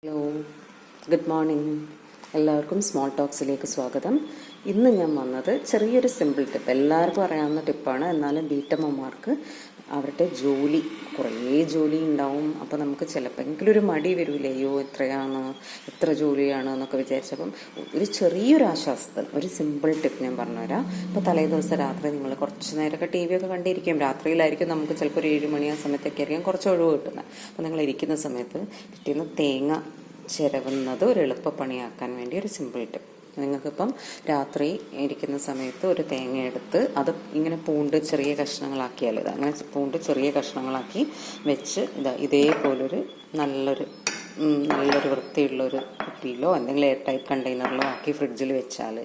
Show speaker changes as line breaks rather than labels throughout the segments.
Hello, good morning. എല്ലാവർക്കും small ടോക്സിലേക്ക് സ്വാഗതം. ഇന്ന് ഞാൻ വന്നത് ചെറിയൊരു സിമ്പിൾ ടിപ്പ്, എല്ലാവർക്കും അറിയാവുന്ന ടിപ്പാണ്. എന്നാലും വീട്ടമ്മമാർക്ക് അവരുടെ കുറേ ജോലി ഉണ്ടാവും. അപ്പോൾ നമുക്ക് ചിലപ്പോഴെങ്കിലും ഒരു മടി വരില്ലേ, അയ്യോ എത്ര ജോലിയാണ് എന്നൊക്കെ വിചാരിച്ചപ്പം ഒരു ചെറിയൊരു ആശ്വാസത്തിന് ഒരു സിമ്പിൾ ടിപ്പ് ഞാൻ പറഞ്ഞുതരാം. ഇപ്പോൾ തലേ ദിവസം രാത്രി നിങ്ങൾ കുറച്ച് നേരമൊക്കെ ടി വി ഒക്കെ കണ്ടിരിക്കും. രാത്രിയിലായിരിക്കും നമുക്ക് ചിലപ്പോൾ ഒരു 7 മണി ആ സമയത്തൊക്കെ ആയിരിക്കും കുറച്ച് ഒഴിവ് കിട്ടുന്നത്. അപ്പോൾ നിങ്ങൾ ഇരിക്കുന്ന സമയത്ത് പിറ്റേന്ന് തേങ്ങ ചിരവുന്നത് ഒരു എളുപ്പപ്പണിയാക്കാൻ വേണ്ടി ഒരു സിമ്പിൾ ടിപ്പ്. നിങ്ങൾക്കിപ്പം രാത്രി ഇരിക്കുന്ന സമയത്ത് ഒരു തേങ്ങ എടുത്ത് അത് ഇങ്ങനെ പൂണ്ട് ചെറിയ കഷ്ണങ്ങളാക്കിയാൽ അങ്ങനെ പൂണ്ട് ചെറിയ കഷ്ണങ്ങളാക്കി വെച്ച് ഇതേപോലൊരു നല്ലൊരു വൃത്തിയുള്ളൊരു കുപ്പിയിലോ എന്തെങ്കിലും എയർ ടൈപ്പ് കണ്ടെയ്നറിലോ ആക്കി ഫ്രിഡ്ജിൽ വെച്ചാൽ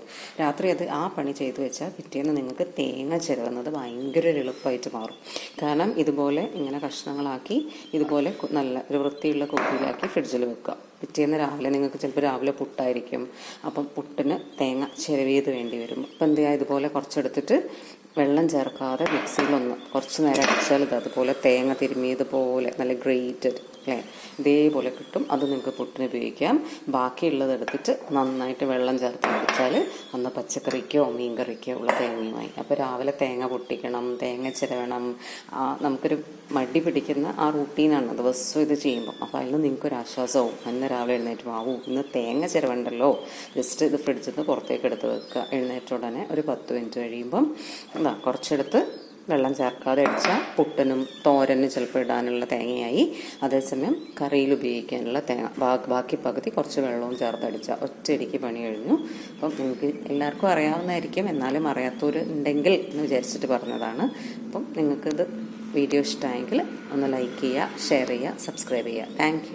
രാത്രി ആ പണി ചെയ്ത് വെച്ചാൽ പിറ്റേന്ന് നിങ്ങൾക്ക് തേങ്ങ ചിരവുന്നത് ഭയങ്കര ഒരു എളുപ്പമായിട്ട് മാറും. കാരണം ഇതുപോലെ ഇങ്ങനെ കഷ്ണങ്ങളാക്കി ഇതുപോലെ നല്ല ഒരു വൃത്തിയുള്ള കുപ്പിയിലാക്കി ഫ്രിഡ്ജിൽ വെക്കുക. പിറ്റേന്ന് രാവിലെ നിങ്ങൾക്ക് ചിലപ്പോൾ രാവിലെ പുട്ടായിരിക്കും, അപ്പം പുട്ടിന് തേങ്ങ ചിരവിയത് വേണ്ടി വരും. അപ്പം എന്ത് ചെയ്യുക, ഇതുപോലെ കുറച്ചെടുത്തിട്ട് വെള്ളം ചേർക്കാതെ മിക്സിയിലൊന്ന് കുറച്ച് നേരം അടിച്ചാൽ അതുപോലെ തേങ്ങ തിരുമിയതുപോലെ നല്ല ഗ്രേറ്റഡ് അല്ലേ, ഇതേപോലെ കിട്ടും. അത് നിങ്ങൾക്ക് പുട്ടിന് ഉപയോഗിക്കാം. ബാക്കിയുള്ളത് എടുത്തിട്ട് നന്നായിട്ട് വെള്ളം ചേർത്ത് അടിച്ചാൽ അന്ന് പച്ചക്കറിക്കോ മീൻ കറിക്കോ ഉള്ള തേങ്ങയുമായി. അപ്പോൾ രാവിലെ തേങ്ങ പൊട്ടിക്കണം, തേങ്ങ ചിരവണം, നമുക്കൊരു മടി പിടിക്കുന്ന ആ റൂട്ടീനാണ് ദിവസവും ഇത് ചെയ്യുമ്പം. അപ്പോൾ അതിൽ നിങ്ങൾക്കൊരു ആശ്വാസവും. അന്ന് രാവിലെ എഴുന്നേറ്റ് ഇന്ന് തേങ്ങ ചിരവണ്ടല്ലോ, ജസ്റ്റ് ഇത് ഫ്രിഡ്ജിൽ നിന്ന് പുറത്തേക്ക് എടുത്ത് വെക്കുക. എഴുന്നേറ്റ ഉടനെ ഒരു 10 മിനിറ്റ് കഴിയുമ്പം കുറച്ചെടുത്ത് വെള്ളം ചേർക്കാതെ അടിച്ചാൽ പുട്ടിനും തോരനും ചിലപ്പോൾ ഇടാനുള്ള തേങ്ങയായി. അതേസമയം കറിയിൽ ഉപയോഗിക്കാനുള്ള തേങ്ങ ബാക്കി പകുതി കുറച്ച് വെള്ളവും ചേർത്തടിച്ചാൽ ഒറ്റയടിക്ക് പണി കഴിഞ്ഞു. അപ്പം നിങ്ങൾക്ക് എല്ലാവർക്കും അറിയാവുന്നതായിരിക്കും, എന്നാലും അറിയാത്തവർ ഉണ്ടെങ്കിൽ എന്ന് വിചാരിച്ചിട്ട് പറഞ്ഞതാണ്. അപ്പം നിങ്ങൾക്കിത് വീഡിയോ ഇഷ്ടമായെങ്കിൽ ഒന്ന് ലൈക്ക് ചെയ്യുക, ഷെയർ ചെയ്യുക, സബ്സ്ക്രൈബ് ചെയ്യുക. താങ്ക്